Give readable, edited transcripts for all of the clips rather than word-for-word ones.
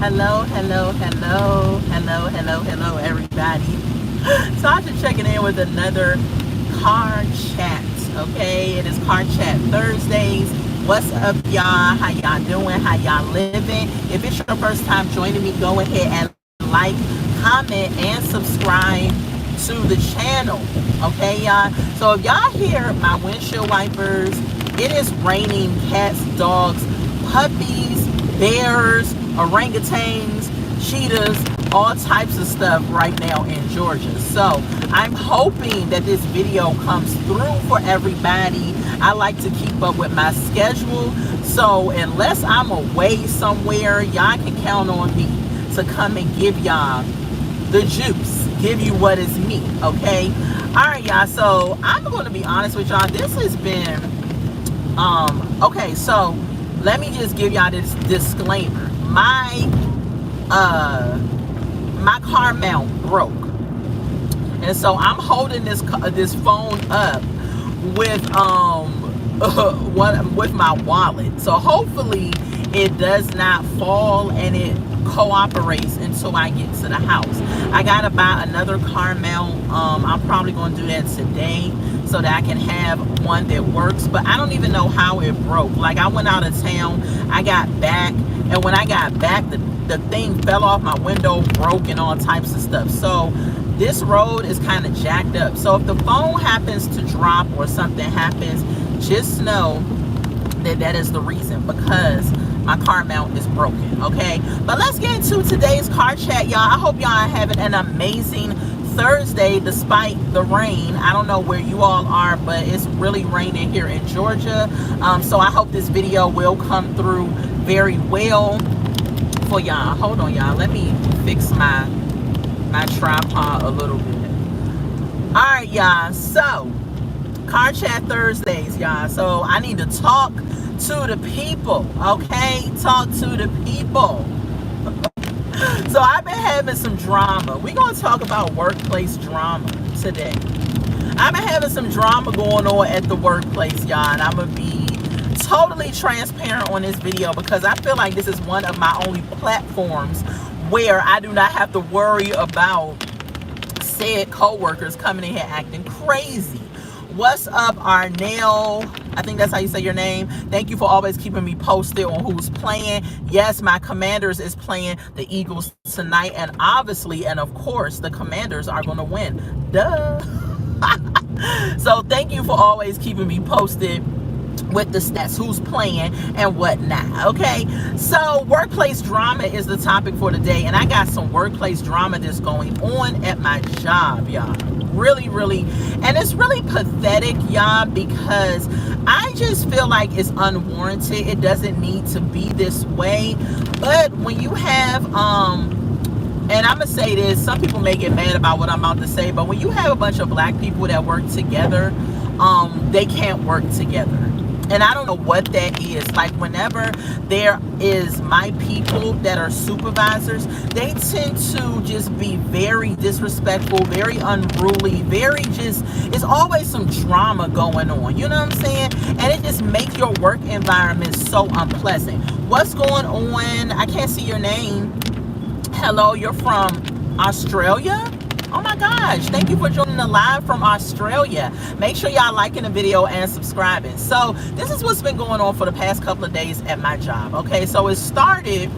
Hello, hello, hello, hello, hello, hello, everybody. Sasha checking in with another car chat. Okay, it is car chat Thursdays. What's up, y'all? How y'all doing? How y'all living? If it's your first time joining me, go ahead and like, comment, and subscribe to the channel. Okay, y'all. So if y'all hear my windshield wipers, it is raining cats, dogs, puppies, bears, orangutans, cheetahs, all types of stuff right now in Georgia. So I'm hoping that this video comes through for everybody. I like to keep up with my schedule. So unless I'm away somewhere, y'all can count on me to come and give y'all the juice, give you what is me, okay? All right, y'all. So I'm going to be honest with y'all. This has been, okay, so let me just give y'all this disclaimer. My car mount broke, and so I'm holding this phone up with with my wallet. So hopefully it does not fall and it cooperates until I get to the house. I gotta buy another car mount. I'm probably gonna do that today so that I can have one that works, but I don't even know how it broke. Like, I went out of town, I got back, and when I got back, the thing fell off my window, broke, and all types of stuff. So this road is kind of jacked up. So if the phone happens to drop or something happens, just know that that is the reason, because my car mount is broken. Okay, but let's get into today's car chat, y'all. I hope y'all are having an amazing Thursday despite the rain. I don't know where you all are, but it's really raining here in Georgia. So I hope this video will come through very well for y'all. Hold on, y'all. Let me fix my tripod a little bit. All right, y'all. So car chat Thursdays, y'all. So I need to talk to the people, okay? Talk to the people. So I've been having some drama. We're going to talk about workplace drama today. I've been having some drama going on at the workplace, y'all, and I'm going to be totally transparent on this video because I feel like this is one of my only platforms where I do not have to worry about said co-workers coming in here acting crazy. What's up, Arnell? I think that's how you say your name. Thank you for always keeping me posted on who's playing. Yes, my Commanders is playing the Eagles tonight, and obviously, and of course, the Commanders are going to win. Duh. So thank you for always keeping me posted with the stats, who's playing and whatnot. Okay, so workplace drama is the topic for today, and I got some workplace drama that's going on at my job, y'all. Really, and it's really pathetic, y'all, because I just feel like it's unwarranted. It doesn't need to be this way. But when you have and I'm gonna say this, some people may get mad about what I'm about to say, but when you have a bunch of black people that work together, they can't work together. And I don't know what that is. Like, whenever there is my people that are supervisors, they tend to just be very disrespectful, very unruly, very just, it's always some drama going on. You know what I'm saying? And it just makes your work environment so unpleasant. What's going on? I can't see your name. Hello, you're from Australia? Oh my gosh, thank you for joining the live from Australia. Make sure y'all liking the video and subscribing. So this is what's been going on for the past couple of days at my job. Okay, so it started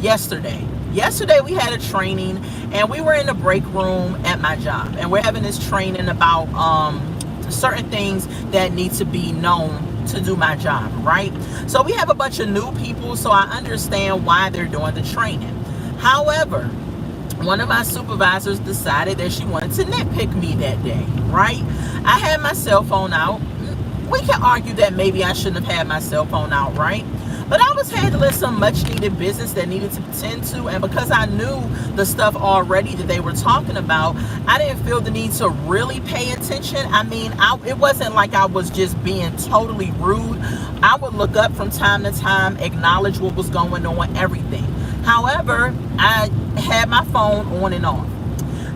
yesterday. Yesterday we had a training, and we were in the break room at my job, and we're having this training about certain things that need to be known to do my job, right? So we have a bunch of new people, so I understand why they're doing the training. However, one of my supervisors decided that she wanted to nitpick me that day, right? I had my cell phone out. We can argue that maybe I shouldn't have had my cell phone out, right? But I was handling some much needed business that needed to attend to, and because I knew the stuff already that they were talking about, I didn't feel the need to really pay attention. I mean, it wasn't like I was just being totally rude. I would look up from time to time, acknowledge what was going on, everything. However, I had my phone on and off.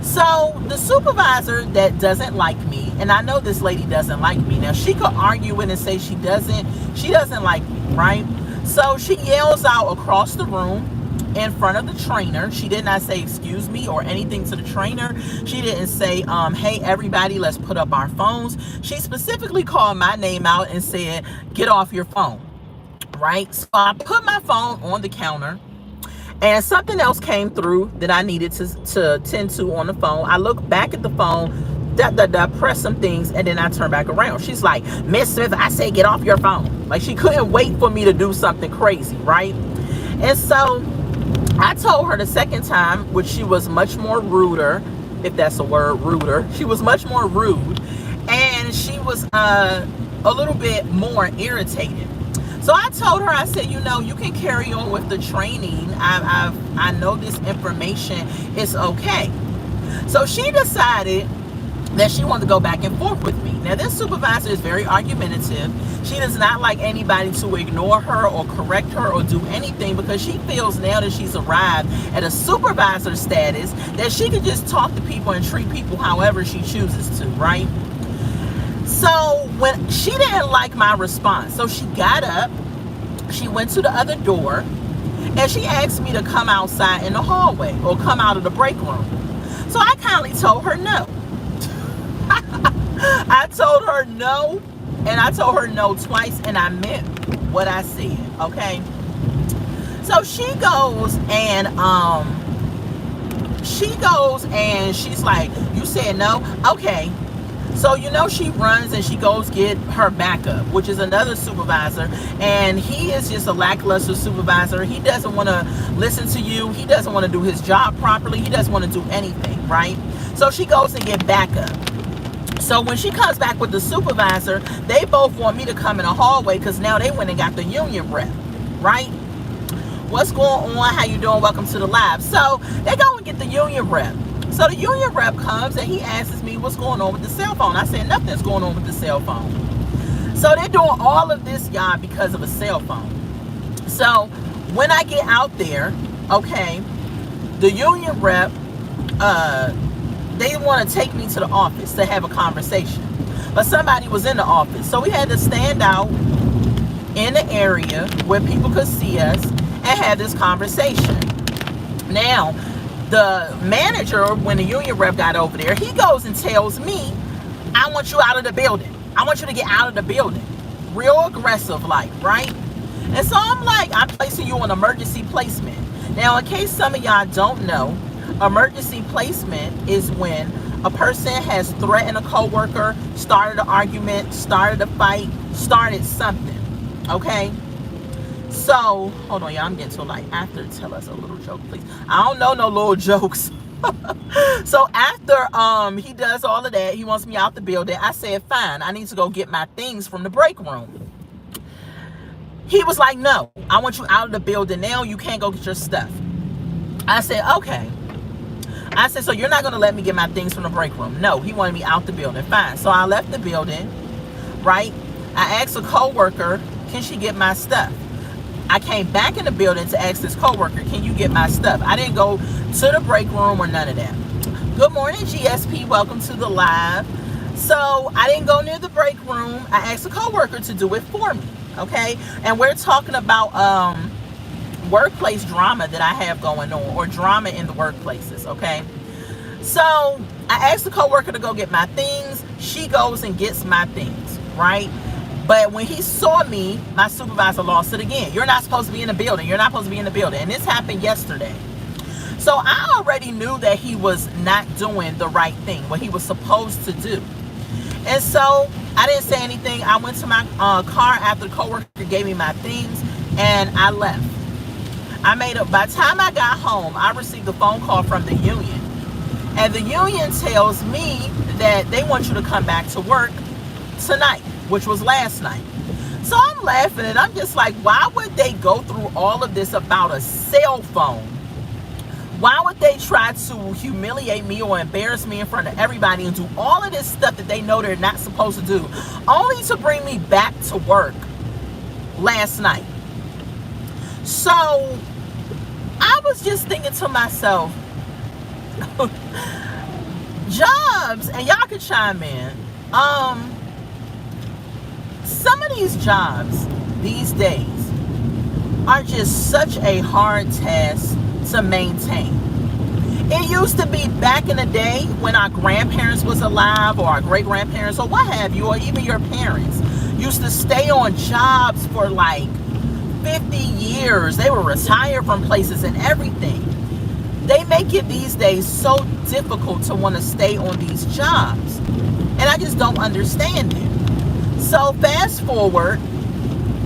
So the supervisor that doesn't like me, and I know this lady doesn't like me. Now, she could argue it and say she doesn't like me, right? So she yells out across the room, in front of the trainer. She did not say excuse me or anything to the trainer. She didn't say, hey, everybody, let's put up our phones. She specifically called my name out and said, get off your phone, right? So I put my phone on the counter, and something else came through that I needed to tend to on the phone. I look back at the phone, press some things, and then I turn back around. She's like, Miss Smith, I said get off your phone. Like, she couldn't wait for me to do something crazy, right? And so I told her the second time, which she was much more ruder, if that's a word, ruder. She was much more rude, and she was a little bit more irritated. So I told her, I said, you know, you can carry on with the training. I know this information. It's okay. So she decided that she wanted to go back and forth with me. Now, this supervisor is very argumentative. She does not like anybody to ignore her or correct her or do anything, because she feels now that she's arrived at a supervisor status that she can just talk to people and treat people however she chooses to, right? So when she didn't like my response, so she got up, she went to the other door, and she asked me to come outside in the hallway or come out of the break room. So I kindly told her no. I told her no, and I told her no twice, and I meant what I said, okay? So she goes and she's like, you said no? Okay. So, you know, she runs and she goes get her backup, which is another supervisor, and he is just a lackluster supervisor. He doesn't want to listen to you. He doesn't want to do his job properly. He doesn't want to do anything, right? So she goes and get backup. So when she comes back with the supervisor, they both want me to come in the hallway because now they went and got the union rep, right? What's going on? How you doing? Welcome to the live. So they go and get the union rep. So the union rep comes and he asks me what's going on with the cell phone. I said, nothing's going on with the cell phone. So they're doing all of this, y'all, because of a cell phone. So when I get out there, okay, the union rep, they want to take me to the office to have a conversation. But somebody was in the office. So we had to stand out in the area where people could see us and have this conversation. Now, the manager, when the union rep got over there, he goes and tells me, I want you out of the building. I want you to get out of the building. Real aggressive like, right? And so I'm like, I'm placing you on emergency placement. Now, in case some of y'all don't know, emergency placement is when a person has threatened a coworker, started an argument, started a fight, started something, okay? So, hold on, y'all, I'm getting to like, after, tell us a little joke, please. I don't know no little jokes. So after he does all of that, he wants me out the building. I said, fine, I need to go get my things from the break room. He was like, no, I want you out of the building now. You can't go get your stuff. I said, okay. I said, so you're not going to let me get my things from the break room? No, he wanted me out the building. Fine. So I left the building, right? I asked a coworker, can she get my stuff? I came back in the building to ask this coworker, can you get my stuff? I didn't go to the break room or none of that. Good morning, GSP. Welcome to the live. So I didn't go near the break room. I asked a coworker to do it for me, okay? And we're talking about workplace drama that I have going on, or drama in the workplaces, okay? So I asked the coworker to go get my things. She goes and gets my things, right? But when he saw me, my supervisor lost it again. You're not supposed to be in the building. You're not supposed to be in the building. And this happened yesterday. So I already knew that he was not doing the right thing, what he was supposed to do. And so I didn't say anything. I went to my car after the coworker gave me my things, and I left. By the time I got home, I received a phone call from the union. And the union tells me that they want you to come back to work tonight, which was last night. So I'm laughing, and I'm just like, why would they go through all of this about a cell phone? Why would they try to humiliate me or embarrass me in front of everybody and do all of this stuff that they know they're not supposed to do, only to bring me back to work last night? So I was just thinking to myself, jobs, and y'all can chime in, some of these jobs these days are just such a hard task to maintain. It used to be back in the day when our grandparents was alive, or our great-grandparents, or what have you, or even your parents used to stay on jobs for like 50 years. They were retired from places and everything. They make it these days so difficult to want to stay on these jobs. And I just don't understand it. So fast forward,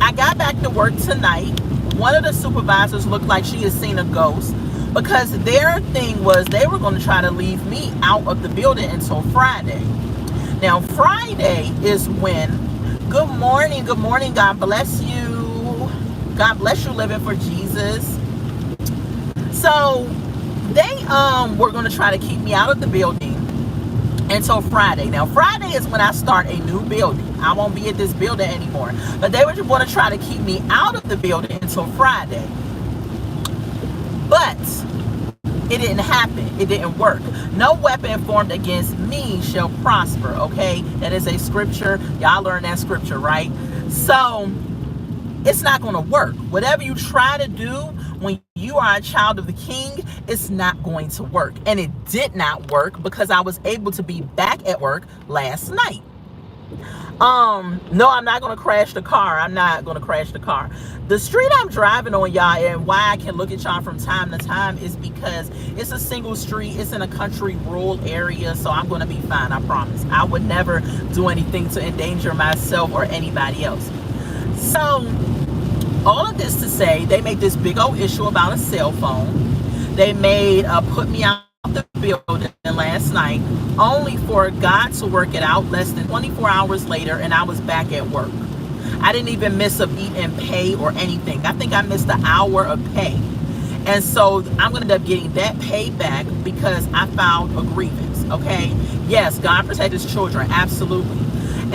I got back to work tonight. One of the supervisors looked like she had seen a ghost, because their thing was they were going to try to leave me out of the building until Friday. Now, Friday is when, good morning, God bless you. God bless you living for Jesus. So they were going to try to keep me out of the building until Friday. Now, Friday is when I start a new building. I won't be at this building anymore. But they were going to try to keep me out of the building until Friday. But it didn't happen. It didn't work. No weapon formed against me shall prosper, okay? That is a scripture. Y'all learn that scripture, right? So it's not going to work. Whatever you try to do when you are a child of the King, it's not going to work. And it did not work because I was able to be back at work last night. No, I'm not going to crash the car. I'm not going to crash the car. The street I'm driving on, y'all, and why I can look at y'all from time to time is because it's a single street. It's in a country rural area, so I'm going to be fine. I promise. I would never do anything to endanger myself or anybody else. So all of this to say, they made this big old issue about a cell phone. They made put me out the building last night, only for God to work it out less than 24 hours later, and I was back at work. I didn't even miss a beat in pay or anything. I think I missed an hour of pay. And so I'm going to end up getting that pay back because I filed a grievance, okay? Yes, God protect his children, absolutely.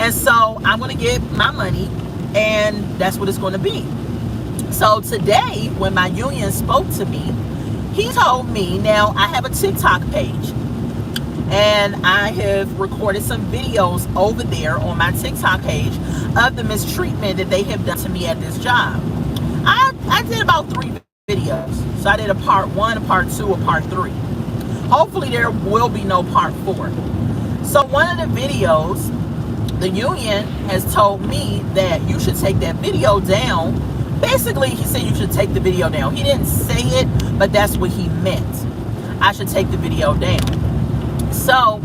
And so I'm going to get my money, and that's what it's going to be. So today, when my union spoke to me, he told me, now I have a TikTok page, and I have recorded some videos over there on my TikTok page of the mistreatment that they have done to me at this job. I did about 3 videos. So I did a part 1, a part 2, a part 3. Hopefully there will be no part 4. So one of the videos, the union has told me that you should take that video down. Basically, he said you should take the video down. He didn't say it, but that's what he meant. I should take the video down. So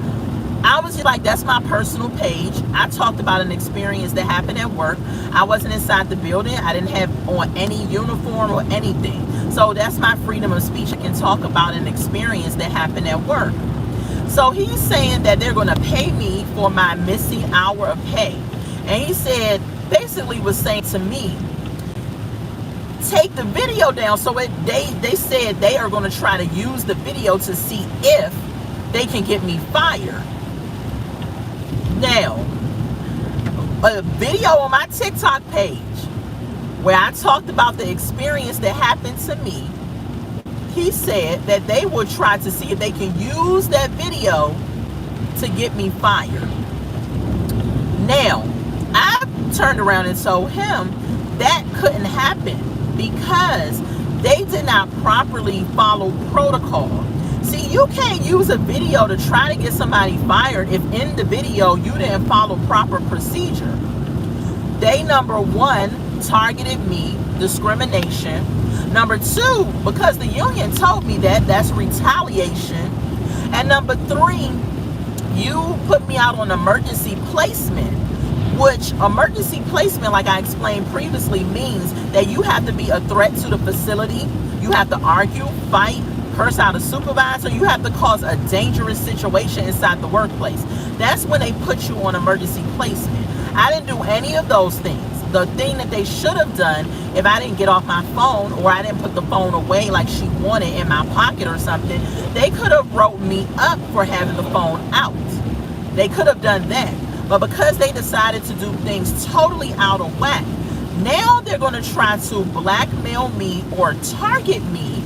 I was just like, that's my personal page. I talked about an experience that happened at work. I wasn't inside the building. I didn't have on any uniform or anything. So that's my freedom of speech. I can talk about an experience that happened at work. So he's saying that they're going to pay me for my missing hour of pay. And he said, basically was saying to me, take the video down. So they said they are going to try to use the video to see if they can get me fired. Now, a video on my TikTok page where I talked about the experience that happened to me, he said that they will try to see if they can use that video to get me fired. Now, I turned around and told him that couldn't happen because they did not properly follow protocol. See, you can't use a video to try to get somebody fired if in the video you didn't follow proper procedure. They, number 1, targeted me, discrimination. Number 2, because the union told me that, that's retaliation. And number 3, you put me out on emergency placement, which emergency placement, like I explained previously, means that you have to be a threat to the facility. You have to argue, fight, curse out a supervisor. You have to cause a dangerous situation inside the workplace. That's when they put you on emergency placement. I didn't do any of those things. The thing that they should have done, if I didn't get off my phone or I didn't put the phone away like she wanted in my pocket or something, they could have wrote me up for having the phone out. They could have done that. But because they decided to do things totally out of whack, now they're going to try to blackmail me or target me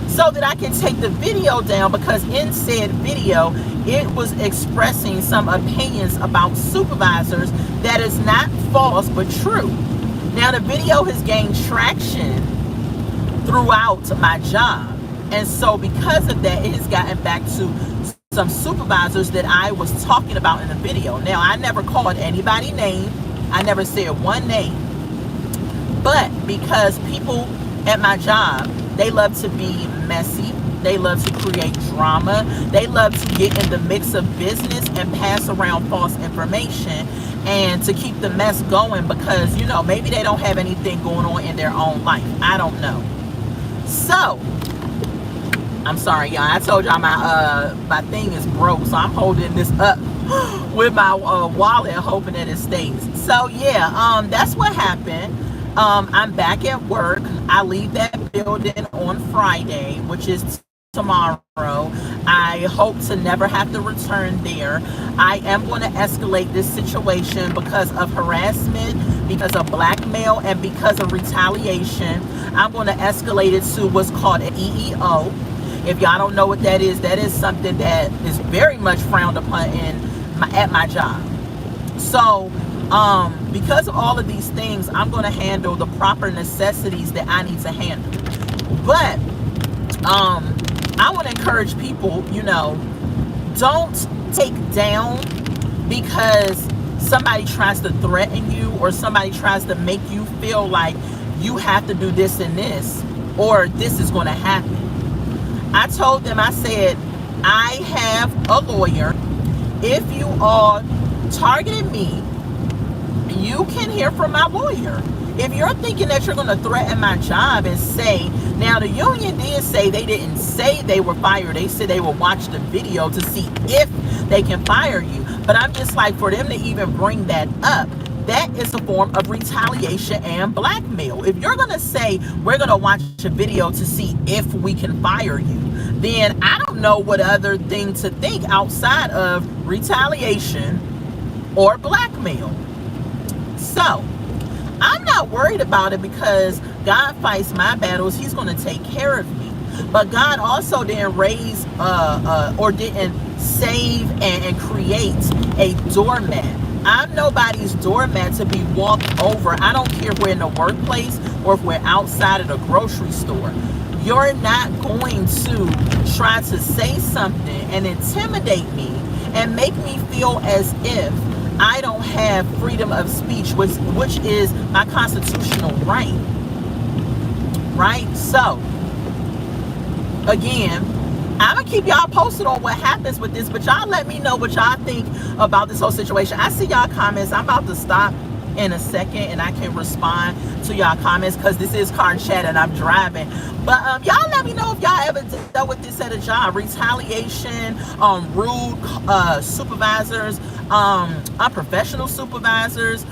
so that I can take the video down, because in said video, it was expressing some opinions about supervisors that is not false but true. Now the video has gained traction throughout my job. And so because of that, it has gotten back to some supervisors that I was talking about in the video. Now, I never called anybody name. I never said one name. But because people at my job, they love to be messy. They love to create drama. They love to get in the mix of business and pass around false information and to keep the mess going because, you know, maybe they don't have anything going on in their own life. I don't know. So, I'm sorry, y'all. I told y'all my thing is broke, so I'm holding this up with my wallet, hoping that it stays. So, yeah, that's what happened. I'm back at work. I leave that building on Friday, which is tomorrow. I hope to never have to return there. I am going to escalate this situation because of harassment, because of blackmail, and because of retaliation. I'm going to escalate it to what's called an EEO. If y'all don't know what that is something that is very much frowned upon at my job. So, because of all of these things, I'm going to handle the proper necessities that I need to handle. But, I want to encourage people, you know, don't take down because somebody tries to threaten you or somebody tries to make you feel like you have to do this and this or this is going to happen. I told them, I said, I have a lawyer. If you all targeted me, you can hear from my lawyer. If you're thinking that you're going to threaten my job and say, now the union did say they didn't say they were fired. They said they will watch the video to see if they can fire you. But I'm just like, for them to even bring that up, that is a form of retaliation and blackmail. If you're going to say we're going to watch a video to see if we can fire you, then I don't know what other thing to think outside of retaliation or blackmail. So, I'm not worried about it because God fights my battles. He's going to take care of me. But God also didn't raise or didn't save and create a doormat. I'm nobody's doormat to be walked over. I don't care if we're in the workplace or if we're outside of the grocery store. You're not going to try to say something and intimidate me and make me feel as if I don't have freedom of speech, which is my constitutional right. Right? So, again, I'm going to keep y'all posted on what happens with this, but y'all let me know what y'all think about this whole situation. I see y'all comments. I'm about to stop in a second and I can respond to y'all comments because this is car chat and I'm driving. But y'all let me know if y'all ever dealt with this at a job. Retaliation, rude supervisors, unprofessional supervisors.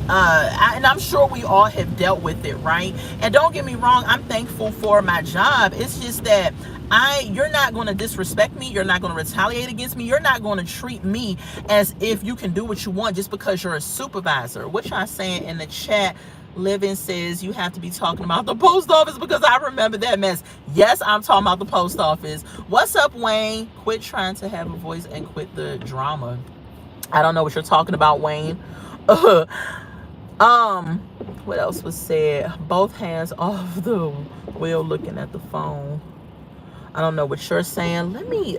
And I'm sure we all have dealt with it, right? And don't get me wrong, I'm thankful for my job. It's just that you're not going to disrespect me. You're not going to retaliate against me. You're not going to treat me as if you can do what you want just because you're a supervisor. What y'all saying in the chat? Living says you have to be talking about the post office because I remember that mess. Yes, I'm talking about the post office. What's up, Wayne? Quit trying to have a voice and quit the drama. I don't know what you're talking about, Wayne. What else was said? Both hands off the wheel looking at the phone. I don't know what you're saying. Let me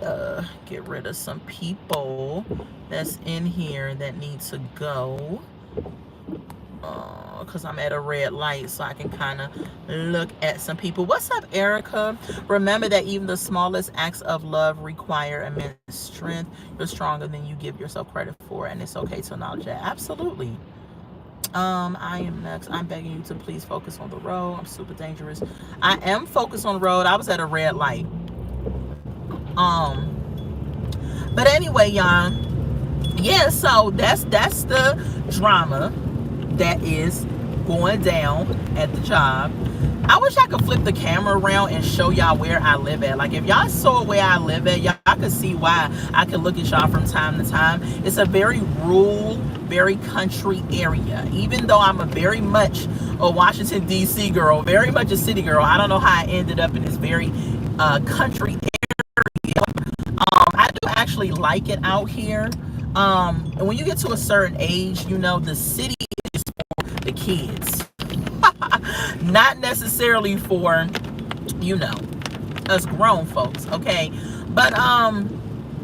get rid of some people that's in here that need to go. Because I'm at a red light, so I can kind of look at some people. What's up, Erica? Remember that even the smallest acts of love require immense strength. You're stronger than you give yourself credit for, and it's okay to acknowledge that. Absolutely. I am next. I'm begging you to please focus on the road. I'm super dangerous. I am focused on the road. I was at a red light. But anyway, y'all. Yeah, so that's the drama that is going down at the job. I wish I could flip the camera around and show y'all where I live at. Like, if y'all saw where I live at, y'all could see why I could look at y'all from time to time. It's a very rural, very country area. Even though I'm a very much a Washington, D.C. girl, very much a city girl, I don't know how I ended up in this very country area. I do actually like it out here. And when you get to a certain age, you know, the city is for the kids. Not necessarily for you know, us grown folks, okay? But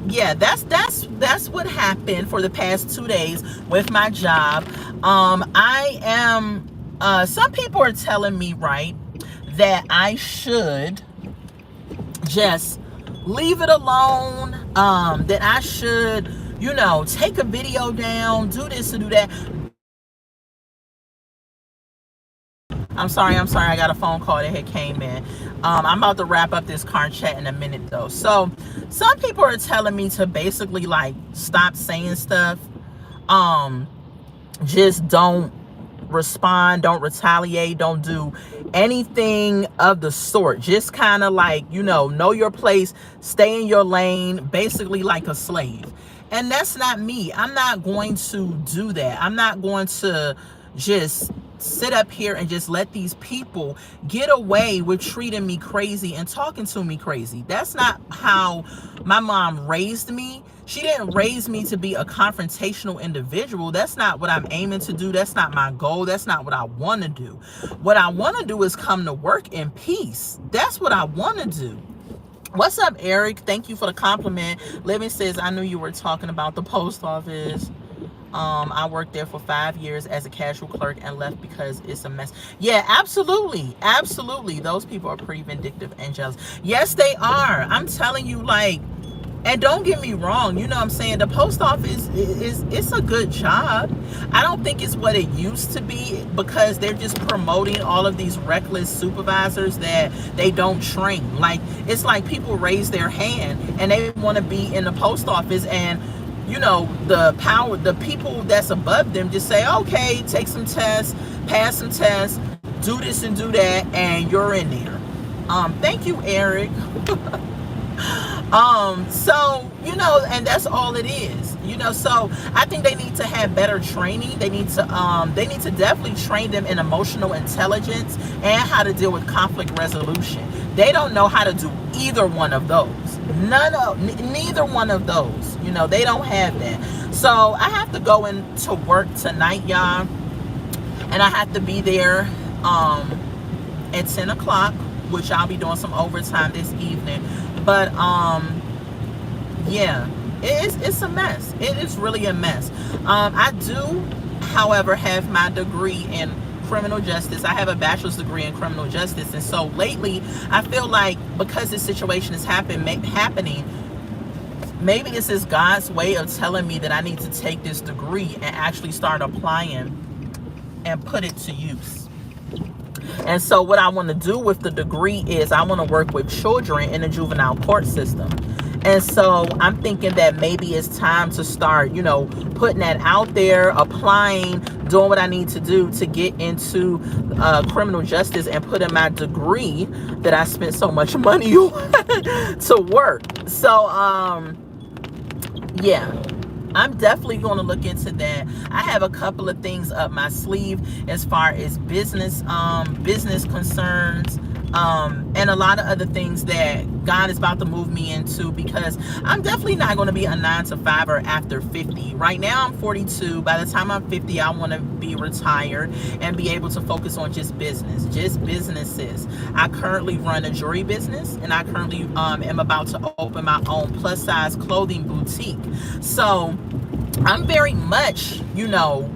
yeah, that's what happened for the past 2 days with my job. I am some people are telling me, right, that I should just leave it alone, that I should, you know, take a video down, do this and do that. I'm sorry, I got a phone call that had came in. I'm about to wrap up this car chat in a minute though. So some people are telling me to basically like stop saying stuff. Just don't respond, don't retaliate, don't do anything of the sort. Just kind of like, you know your place, stay in your lane, basically like a slave. And that's not me. I'm not going to do that. I'm not going to just sit up here and just let these people get away with treating me crazy and talking to me crazy. That's not how my mom raised me. She didn't raise me to be a confrontational individual. That's not what I'm aiming to do. That's not my goal. That's not what I want to do. What I want to do is come to work in peace. That's what I want to do. What's up, Eric? Thank you for the compliment. Living says, I knew you were talking about the post office. I worked there for 5 years as a casual clerk and left because it's a mess. Yeah, absolutely. Absolutely. Those people are pretty vindictive and jealous. Yes, they are. I'm telling you, like, and don't get me wrong, you know what I'm saying? The post office it's a good job. I don't think it's what it used to be because they're just promoting all of these reckless supervisors that they don't train. Like, it's like people raise their hand and they want to be in the post office, and you know, the people that's above them just say, okay, take some tests, pass some tests, do this and do that, and you're in there. Thank you, Eric. So, you know, and that's all it is, you know. So I think they need to have better training. They need to definitely train them in emotional intelligence and how to deal with conflict resolution. They don't know how to do either one of those. Neither one of those, you know, they don't have that. So I have to go into work tonight, y'all, and I have to be there at 10 o'clock, which I'll be doing some overtime this evening. But yeah, it's a mess. It is really a mess. I do, however, have my degree in criminal justice. I have a bachelor's degree in criminal justice, and so lately I feel like because this situation is happening, maybe this is God's way of telling me that I need to take this degree and actually start applying and put it to use. And so what I want to do with the degree is I want to work with children in the juvenile court system. And so I'm thinking that maybe it's time to start, you know, putting that out there, applying, doing what I need to do to get into criminal justice and put in my degree that I spent so much money on to work. So, yeah, I'm definitely going to look into that. I have a couple of things up my sleeve as far as business concerns, and a lot of other things that God is about to move me into, because I'm definitely not going to be a 9-to-5er after 50. Right now I'm 42. By the time I'm 50, I want to be retired and be able to focus on just businesses. I currently run a jewelry business, and I currently am about to open my own plus size clothing boutique. So I'm very much, you know,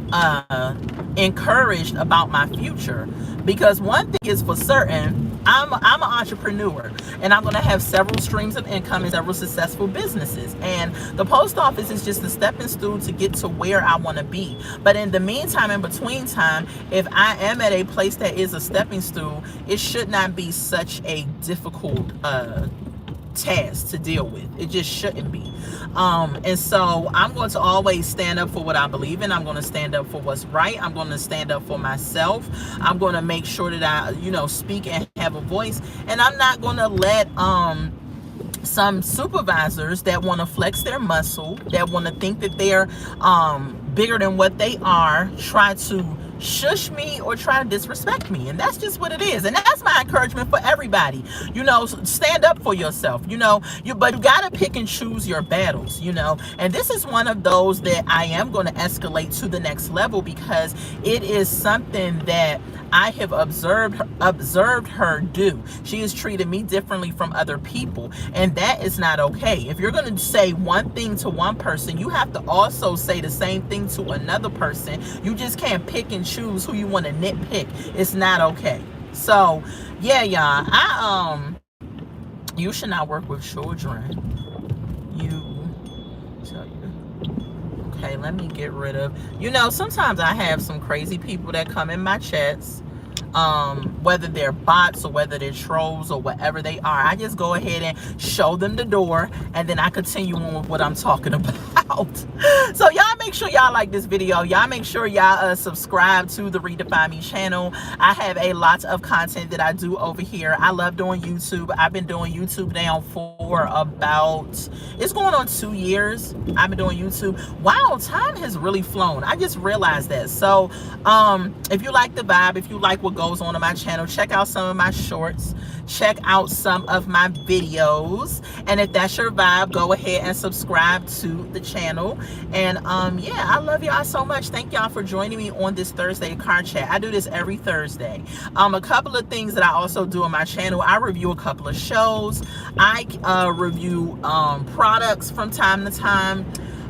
encouraged about my future, because one thing is for certain, I'm an entrepreneur, and I'm going to have several streams of income and several successful businesses. And the post office is just a stepping stool to get to where I want to be. But in the meantime, in between time, if I am at a place that is a stepping stool, it should not be such a difficult task to deal with. It just shouldn't be. And so I'm going to always stand up for what I believe in. I'm going to stand up for what's right. I'm going to stand up for myself. I'm going to make sure that I, you know, speak and have a voice. And I'm not going to let some supervisors that want to flex their muscle, that want to think that they're bigger than what they are, try to shush me or try to disrespect me. And that's just what it is. And that's my encouragement for everybody. You know, stand up for yourself. You know, but you got to pick and choose your battles, you know. And this is one of those that I am going to escalate to the next level, because it is something that I have observed her do. She has treated me differently from other people, and that is not okay. If you're going to say one thing to one person, you have to also say the same thing to another person. You just can't pick and choose who you want to nitpick. It's not okay. So yeah, y'all, you should not work with children. Okay, let me get rid of, you know, sometimes I have some crazy people that come in my chats, whether they're bots or whether they're trolls or whatever they are. I just go ahead and show them the door, and then I continue on with what I'm talking about. So y'all make sure y'all like this video. Y'all make sure y'all subscribe to the Redefine Me channel. I have a lot of content that I do over here. I love doing YouTube. I've been doing YouTube now for about, it's going on 2 years. I've been doing YouTube. Wow, time has really flown. I just realized that. So if you like the vibe, if you like what goes on my channel, check out some of my shorts, check out some of my videos, and if that's your vibe, go ahead and subscribe to the channel. And yeah, I love y'all so much. Thank y'all for joining me on this Thursday car chat. I do this every Thursday. A couple of things that I also do on my channel: I review a couple of shows, I review products from time to time.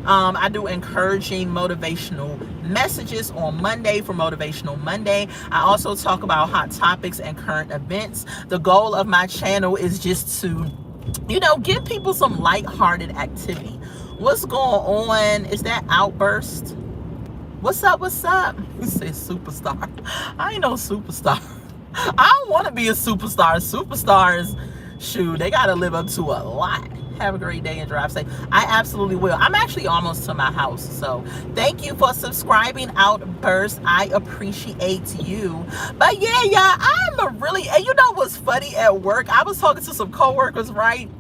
I do encouraging motivational messages on Monday for Motivational Monday. I also talk about hot topics and current events. The goal of my channel is just to, you know, give people some lighthearted activity. What's going on? Is that Outburst? What's up? What's up? You say superstar. I ain't no superstar. I don't want to be a superstar. Superstars, shoot, they got to live up to a lot. Have a great day and drive safe. I absolutely will. I'm actually almost to my house. So thank you for subscribing, Outburst. I appreciate you. But yeah, I'm a really, and you know what's funny at work? I was talking to some coworkers, right?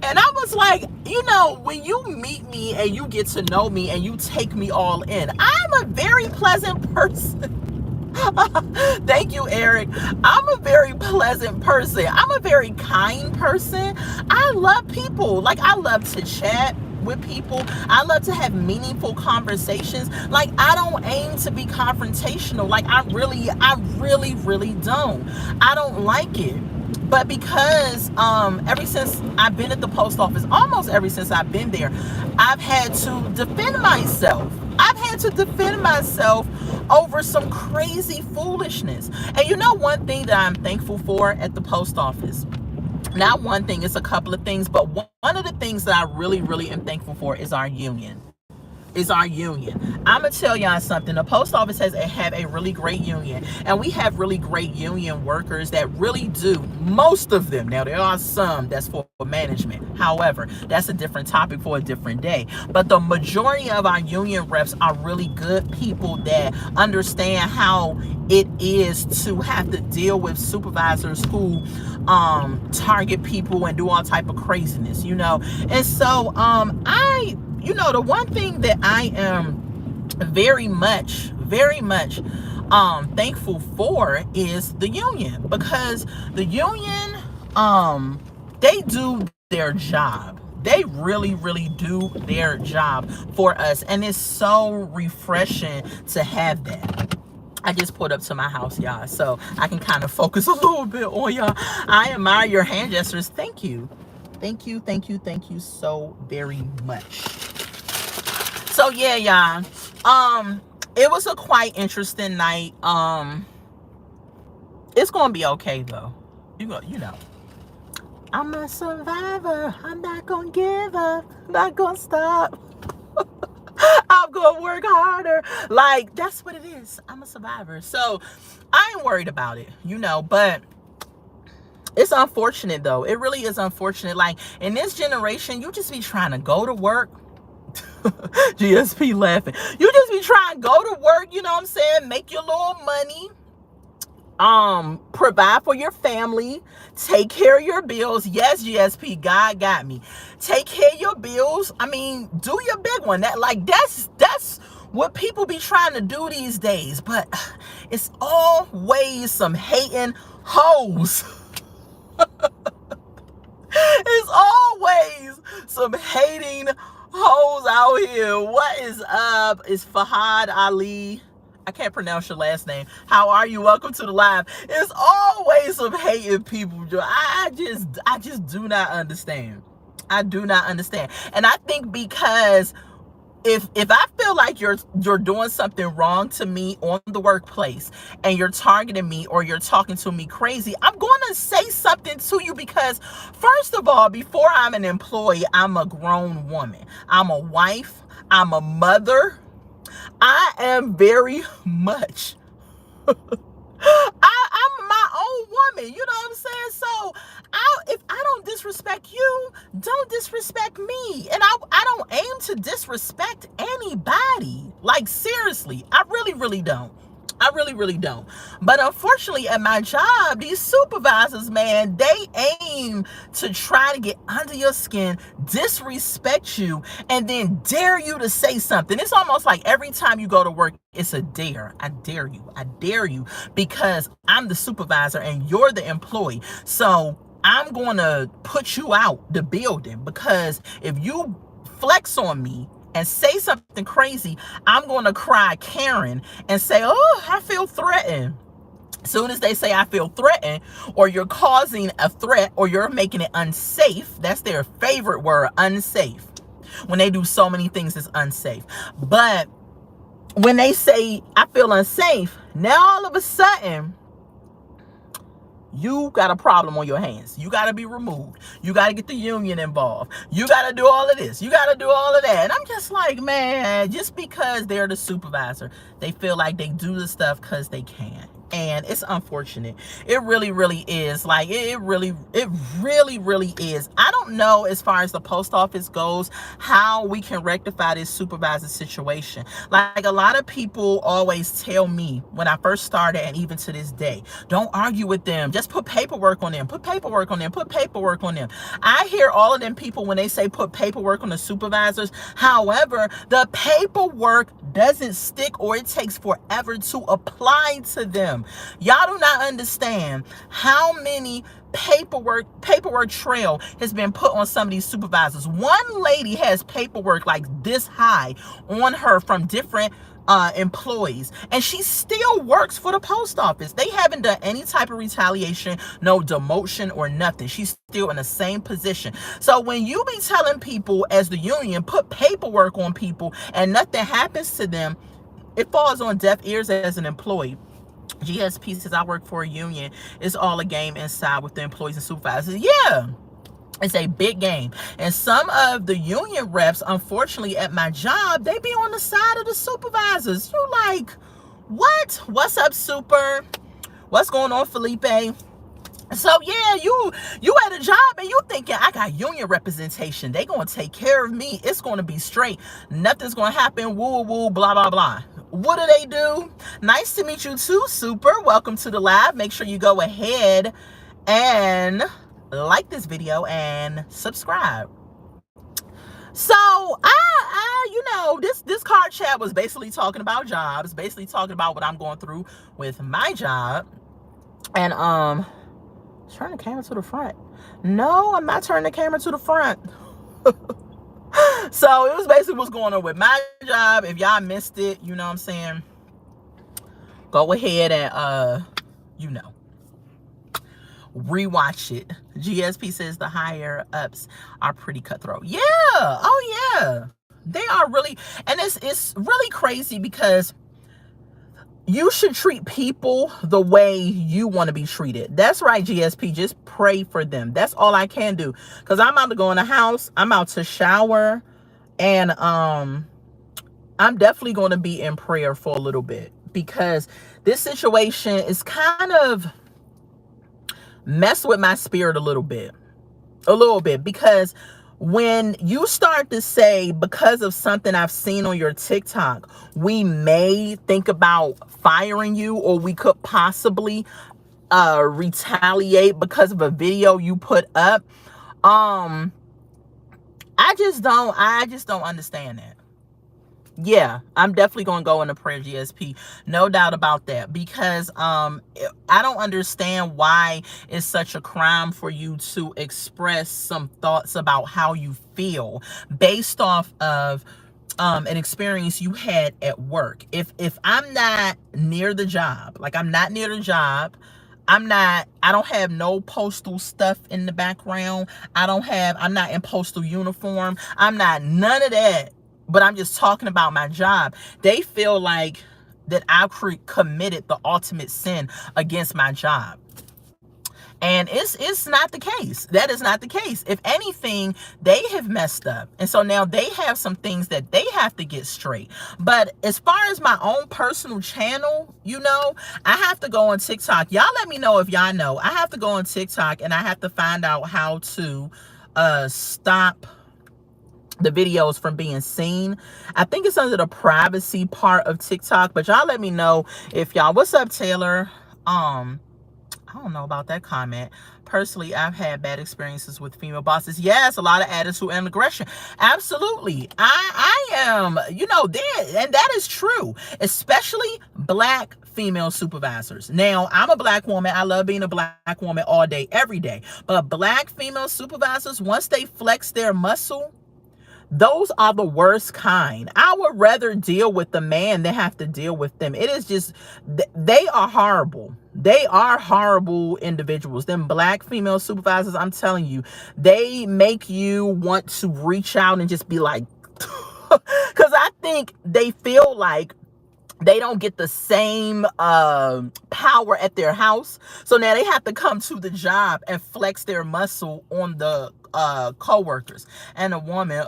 And I was like, you know, when you meet me and you get to know me and you take me all in, I'm a very pleasant person. Thank you, Eric. I'm a very pleasant person. I'm a very kind person. I love people. Like, I love to chat with people. I love to have meaningful conversations. Like, I don't aim to be confrontational. Like, I really don't. I don't like it. But because ever since I've been at the post office, almost ever since I've been there, I've had to defend myself. I've had to defend myself over some crazy foolishness. And you know, one thing that I'm thankful for at the post office, not one thing, it's a couple of things, but one of the things that I really am thankful for is our union. I'm gonna tell y'all something. The post office have a really great union, and we have really great union workers that really do, most of them. Now, there are some that's for management. However, that's a different topic for a different day. But the majority of our union reps are really good people that understand how it is to have to deal with supervisors who target people and do all type of craziness, you know. And so you know, the one thing that I am very much thankful for is the union, because the union, they do their job. They really do their job for us, and it's so refreshing to have that. I just pulled up to my house, y'all, so I can kind of focus a little bit on y'all. I admire your hand gestures. Thank you so very much. So yeah, y'all, it was a quite interesting night. It's gonna be okay though. You know, I'm a survivor. I'm not gonna give up. Not gonna stop. I'm gonna work harder. Like, that's what it is. I'm a survivor. So I ain't worried about it, you know, but it's unfortunate though. It really is unfortunate. Like, in this generation, you just be trying to go to work. GSP laughing. You just be trying to go to work, you know what I'm saying? Make your little money. Provide for your family, take care of your bills. Yes, GSP, God got me. Take care of your bills. I mean, do your big one. That's what people be trying to do these days, but it's always some hating hoes. It's always some hating hoes out here. What is up? It's Fahad Ali. I can't pronounce your last name. How are you? Welcome to the live. It's always some hating people. I just do not understand. I do not understand. And I think because if I feel like you're doing something wrong to me on the workplace and you're targeting me or you're talking to me crazy, I'm going to say something to you because, first of all, before I'm an employee, I'm a grown woman. I'm a wife. I'm a mother. I am very much I'm my own woman, you know what I'm saying? So if I don't disrespect you, don't disrespect me. And I don't aim to disrespect anybody. Like, seriously, I really don't. I really don't. But unfortunately, at my job, these supervisors, man, they aim to try to get under your skin, disrespect you, and then dare you to say something. It's almost like every time you go to work, it's a dare. I dare you. I dare you because I'm the supervisor and you're the employee. So I'm going to put you out the building because if you flex on me and say something crazy, I'm going to cry Karen and say, oh, I feel threatened. As soon as they say I feel threatened, or you're causing a threat, or you're making it unsafe, that's their favorite word, unsafe. When they do so many things, it's unsafe. But when they say I feel unsafe, now all of a sudden, you got a problem on your hands. You got to be removed. You got to get the union involved. You got to do all of this. You got to do all of that. And I'm just like, man, just because they're the supervisor, they feel like they do the stuff because they can. And it's unfortunate. It really is. Like, it really is. I don't know, as far as the post office goes, how we can rectify this supervisor situation. Like, a lot of people always tell me when I first started, and even to this day, don't argue with them. Just put paperwork on them. Put paperwork on them. Put paperwork on them. I hear all of them people when they say put paperwork on the supervisors. However, the paperwork doesn't stick, or it takes forever to apply to them. Y'all do not understand how many paperwork trail has been put on some of these supervisors. One lady has paperwork like this high on her from different employees, and she still works for the post office. They haven't done any type of retaliation, no demotion or nothing. She's still in the same position. So when you be telling people as the union, put paperwork on people and nothing happens to them, it falls on deaf ears as an employee. GSP says, I work for a union. It's all a game inside with the employees and supervisors. Yeah. It's a big game. And some of the union reps, unfortunately, at my job, they be on the side of the supervisors. You like, what? What's up, super? What's going on, Felipe? So yeah, you at a job and you thinking, I got union representation. They gonna take care of me. It's gonna be straight. Nothing's gonna happen. Woo woo, blah blah blah. What do they do? Nice to meet you too, super. Welcome to the live. Make sure you go ahead and like this video and subscribe. So this card chat was basically talking about jobs, basically talking about what I'm going through with my job. And turn the camera to the front. No, I'm not turning the camera to the front. So it was basically what's going on with my job. If y'all missed it, you know what I'm saying, go ahead and rewatch it. GSP says the higher ups are pretty cutthroat. Yeah. Oh yeah. They are really, and it's really crazy because you should treat people the way you want to be treated. That's right, GSP. Just pray for them. That's all I can do. Because I'm about to go in the house. I'm out to shower. And I'm definitely going to be in prayer for a little bit. Because this situation is kind of mess with my spirit a little bit. Because when you start to say, because of something I've seen on your TikTok, we may think about firing you, or we could possibly retaliate because of a video you put up. I just don't understand that. Yeah, I'm definitely going to go into prayer, GSP. No doubt about that. Because I don't understand why it's such a crime for you to express some thoughts about how you feel based off of an experience you had at work. If I'm not near the job, like I'm not near the job, I don't have no postal stuff in the background. I'm not in postal uniform. I'm not none of that. But I'm just talking about my job. They feel like that I've committed the ultimate sin against my job. And it's not the case. That is not the case. If anything, they have messed up. And so now they have some things that they have to get straight. But as far as my own personal channel, I have to go on TikTok. Y'all let me know if y'all know. I have to go on TikTok and I have to find out how to stop the videos from being seen. I think it's under the privacy part of TikTok, but y'all let me know if y'all. What's up, Taylor? I don't know about that comment. Personally, I've had bad experiences with female bosses. Yes, a lot of attitude and aggression. Absolutely. I am, there, and that is true, especially black female supervisors. Now, I'm a black woman. I love being a black woman all day, every day. But black female supervisors, once they flex their muscle, those are the worst kind. I would rather deal with the man than have to deal with them. It is just, they are horrible. They are horrible individuals. Them black female supervisors, I'm telling you, they make you want to reach out and just be like, because I think they feel like they don't get the same power at their house. So now they have to come to the job and flex their muscle on the co-workers. And a woman,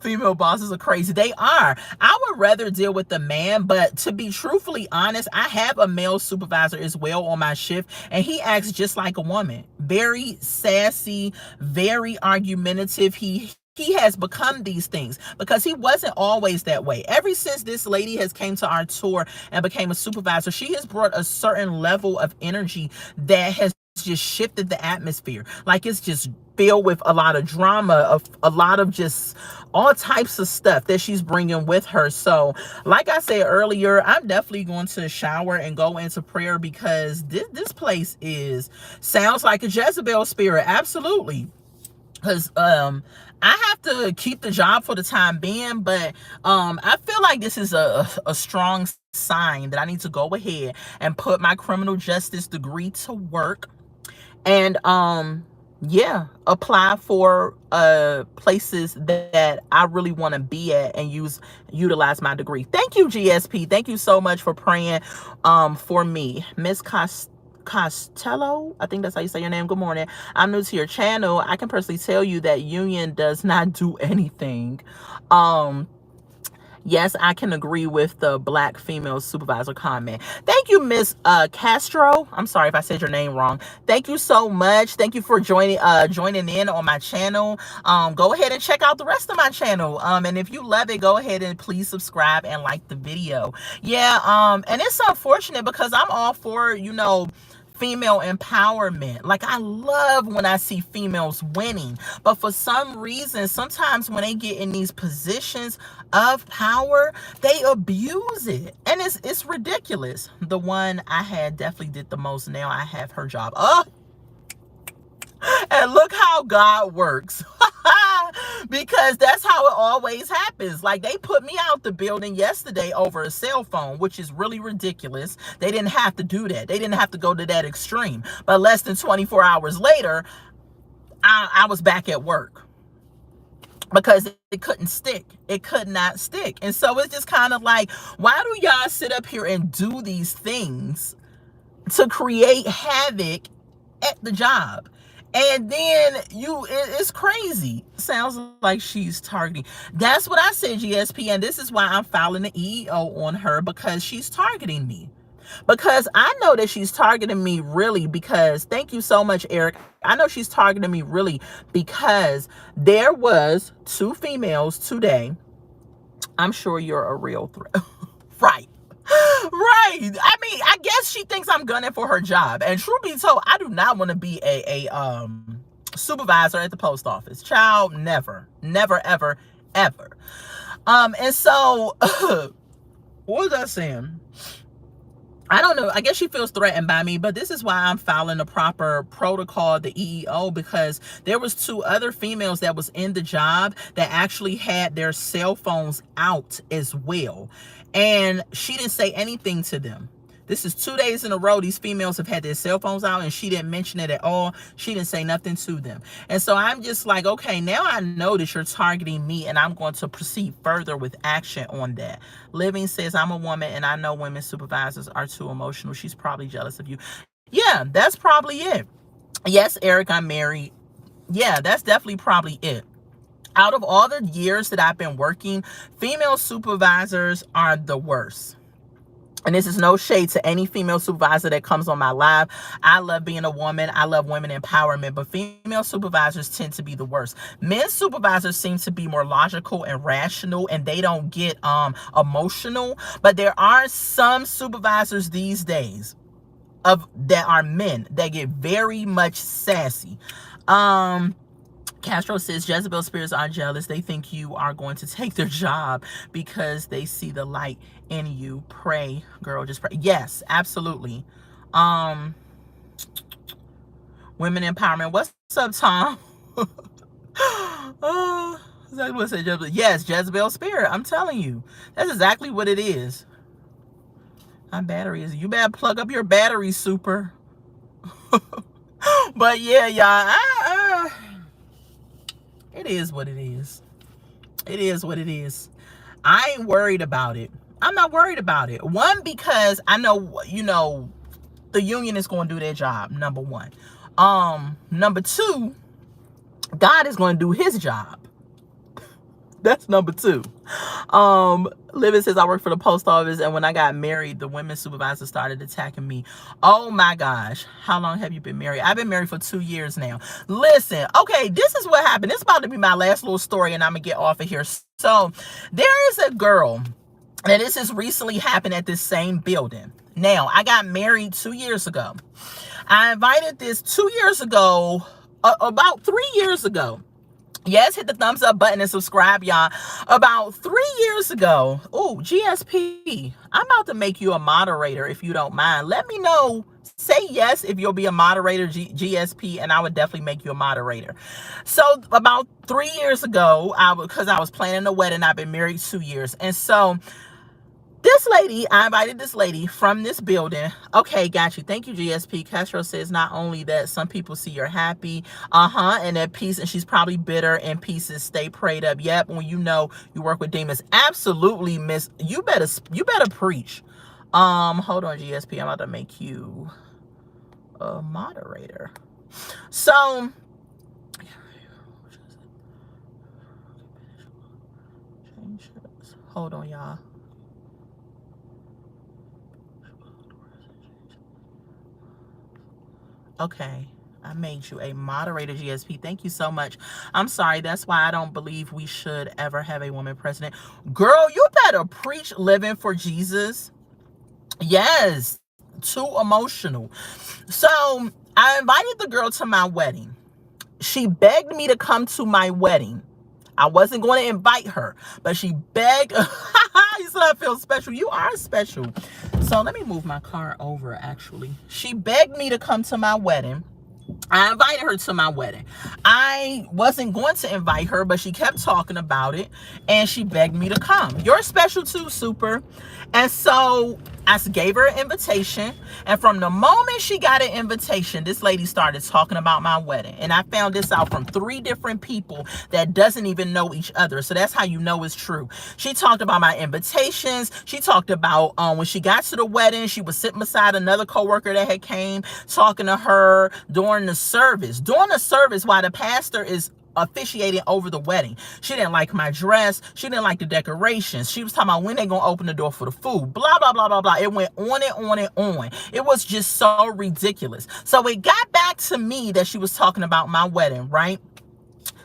female bosses are crazy. They are. I would rather deal with the man, but to be truthfully honest, I have a male supervisor as well on my shift, and he acts just like a woman. Very sassy, very argumentative. He has become these things because he wasn't always that way. Ever since this lady has came to our tour and became a supervisor, she has brought a certain level of energy that has just shifted the atmosphere. Like, it's just filled with a lot of drama, of a lot of just all types of stuff that she's bringing with her. So like I said earlier, I'm definitely going to shower and go into prayer because this place sounds like a Jezebel spirit. Absolutely. Because I have to keep the job for the time being, but I feel like this is a strong sign that I need to go ahead and put my criminal justice degree to work and apply for places that I really want to be at and utilize my degree. Thank you, GSP. Thank you so much for praying for me. Miss Costello, I think that's how you say your name. Good morning. I'm new to your channel. I can personally tell you that union does not do anything. Yes, I can agree with the black female supervisor comment. Thank you, Miss Castro. I'm sorry if I said your name wrong. Thank you so much. Thank you for joining in on my channel. Go ahead and check out the rest of my channel. And if you love it, go ahead and please subscribe and like the video. Yeah, and it's unfortunate because I'm all for, female empowerment. Like, I love when I see females winning, but for some reason, sometimes when they get in these positions of power, they abuse it, and it's ridiculous. The one I had definitely did the most. Now I have her job. And look how God works. Because that's how it always happens. Like, they put me out the building yesterday over a cell phone, which is really ridiculous. They didn't have to do that. They didn't have to go to that extreme. But less than 24 hours later, I was back at work because it couldn't stick. It could not stick. And so it's just kind of like, why do y'all sit up here and do these things to create havoc at the job? And then it's crazy. Sounds like she's targeting. That's what I said, GSP. And this is why I'm filing the EEO on her, because she's targeting me. Because I know that she's targeting me really because, thank you so much, Eric. I know she's targeting me really because there was 2 females today. I'm sure you're a real threat. Right. Right. I mean, I guess she thinks I'm gunning for her job. And truth be told, I do not want to be a supervisor at the post office. Child, never, ever, ever. And so what was I saying? I don't know. I guess she feels threatened by me, but this is why I'm following the proper protocol, the EEO, because there was 2 other females that was in the job that actually had their cell phones out as well. And she didn't say anything to them. This is 2 days in a row these females have had their cell phones out, and she didn't mention it at all. She didn't say nothing to them. And so I'm just like, okay, now I know that you're targeting me, and I'm going to proceed further with action on that. Living says, I'm a woman, and I know women supervisors are too emotional. She's probably jealous of you. Yeah, that's probably it. Yes, Eric, I'm married. Yeah, that's definitely probably it. Out of all the years that I've been working, female supervisors are the worst. And this is no shade to any female supervisor that comes on my live. I love being a woman. I love women empowerment, but female supervisors tend to be the worst. Men supervisors seem to be more logical and rational, and they don't get emotional. But there are some supervisors these days that are men that get very much sassy. Castro says, Jezebel spirits are jealous. They think you are going to take their job because they see the light in you. Pray, girl, just pray. Yes, absolutely. Women empowerment. What's up, Tom? Oh, exactly what I said, Jezebel. Yes, Jezebel spirit. I'm telling you. That's exactly what it is. My battery is. You better plug up your battery, super. But yeah, y'all. It is what it is. It is what it is. I ain't worried about it. I'm not worried about it. One, because I know, the union is going to do their job, number one. Number two, God is going to do his job. That's number two. Living says, I work for the post office, and when I got married, the women supervisor started attacking me. Oh my gosh. How long have you been married? I've been married for 2 years now. Listen, okay, this is what happened. It's about to be my last little story, and I'm gonna get off of here. So there is a girl, and this has recently happened at this same building. Now, I got married 2 years ago. I invited this 2 years ago, about 3 years ago. Yes, hit the thumbs up button and subscribe, y'all. About 3 years ago, oh, GSP, I'm about to make you a moderator if you don't mind. Let me know. Say yes if you'll be a moderator, GSP, and I would definitely make you a moderator. So about 3 years ago, because I was planning a wedding, I've been married 2 years. And so this lady, I invited this lady from this building. Okay, got you. Thank you, GSP. Castro says, not only that, some people see you're happy, and at peace, and she's probably bitter and pieces. Stay prayed up. Yep, when you know you work with demons. Absolutely, miss. You better preach. Hold on, GSP. I'm about to make you a moderator. So, hold on, y'all. Okay, I made you a moderator, GSP. Thank you so much. I'm sorry. That's why I don't believe we should ever have a woman president. Girl, you better preach living for Jesus. Yes, too emotional. So I invited the girl to my wedding. She begged me to come to my wedding. I wasn't going to invite her, but she begged. You said I feel special. You are special. So let me move my car over, actually. She begged me to come to my wedding. I invited her to my wedding. I wasn't going to invite her, but she kept talking about it, and she begged me to come. You're special too, super. And so I gave her an invitation, and from the moment she got an invitation, this lady started talking about my wedding. And I found this out from 3 different people that doesn't even know each other. So that's how you know it's true. She talked about my invitations. She talked about when she got to the wedding, she was sitting beside another coworker that had came, talking to her during the service. During the service, while the pastor is officiating over the wedding. She didn't like my dress. She didn't like the decorations. She was talking about when they gonna open the door for the food. Blah, blah, blah, blah, blah. It went on and on and on. It was just so ridiculous. So it got back to me that she was talking about my wedding, right?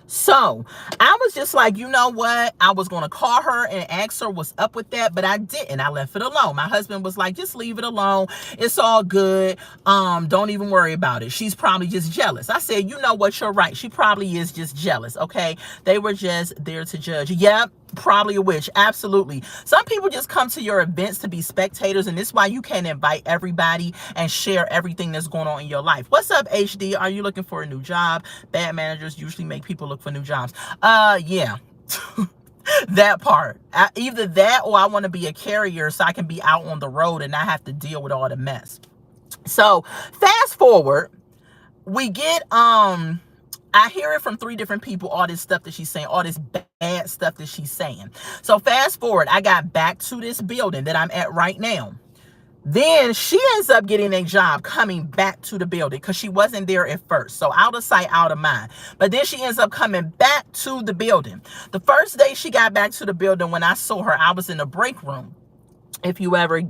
So I was just like, you know what? I was going to call her and ask her what's up with that, but I didn't. I left it alone. My husband was like, just leave it alone. It's all good. Don't even worry about it. She's probably just jealous. I said, you know what? You're right. She probably is just jealous. Okay. They were just there to judge. Yep. Probably a witch. Absolutely. Some people just come to your events to be spectators, and this is why you can't invite everybody and share everything that's going on in your life. What's up, HD? Are you looking for a new job? Bad managers usually make people look for new jobs. Yeah. That part. Either that, or I want to be a carrier so I can be out on the road and not have to deal with all the mess. So fast forward, we get I hear it from 3 different people, all this stuff that she's saying, all this bad stuff that she's saying. So fast forward, I got back to this building that I'm at right now. Then she ends up getting a job coming back to the building because she wasn't there at first. So out of sight, out of mind. But then she ends up coming back to the building. The first day she got back to the building, when I saw her, I was in the break room. If you ever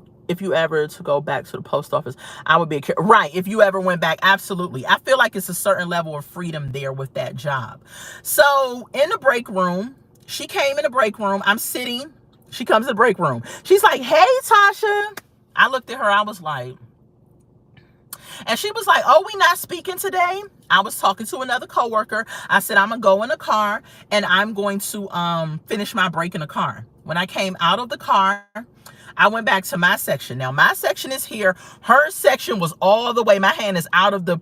to go back to the post office, I would be right. If you ever went back, absolutely. I feel like it's a certain level of freedom there with that job. So in the break room, she came in the break room. I'm sitting. She comes in the break room. She's like, "Hey, Tasha." I looked at her. I was like, and she was like, "Oh, we not speaking today?" I was talking to another coworker. I said, "I'm gonna go in the car and I'm going to finish my break in the car." When I came out of the car, I went back to my section. Now, my section is here. Her section was all the way, my hand is out of the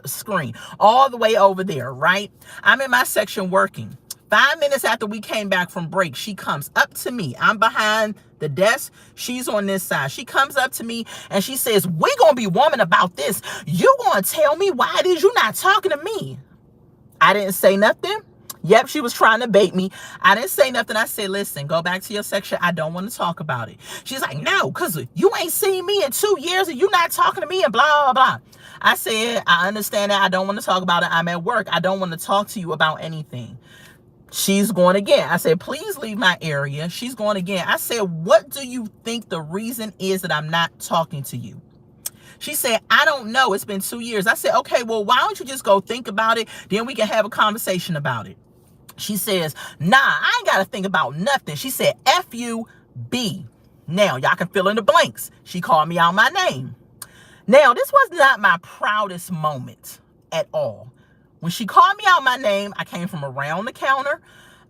screen, all the way over there, right? I'm in my section working. 5 minutes after we came back from break, she comes up to me. I'm behind the desk. She's on this side. She comes up to me and she says, "We're going to be woman about this. You going to tell me why it is you not talking to me?" I didn't say nothing. Yep, she was trying to bait me. I didn't say nothing. I said, "Listen, go back to your section. I don't want to talk about it." She's like, "No, because you ain't seen me in 2 years and you not talking to me and blah, blah, blah." I said, "I understand that. I don't want to talk about it. I'm at work. I don't want to talk to you about anything." She's going again. I said, "Please leave my area." She's going again. I said, "What do you think the reason is that I'm not talking to you?" She said, "I don't know. It's been 2 years." I said, "Okay, well, why don't you just go think about it? Then we can have a conversation about it." She says, "Nah, I ain't got to think about nothing." She said, "FUB. Now, y'all can fill in the blanks. She called me out my name. Now, this was not my proudest moment at all. When she called me out my name, I came from around the counter.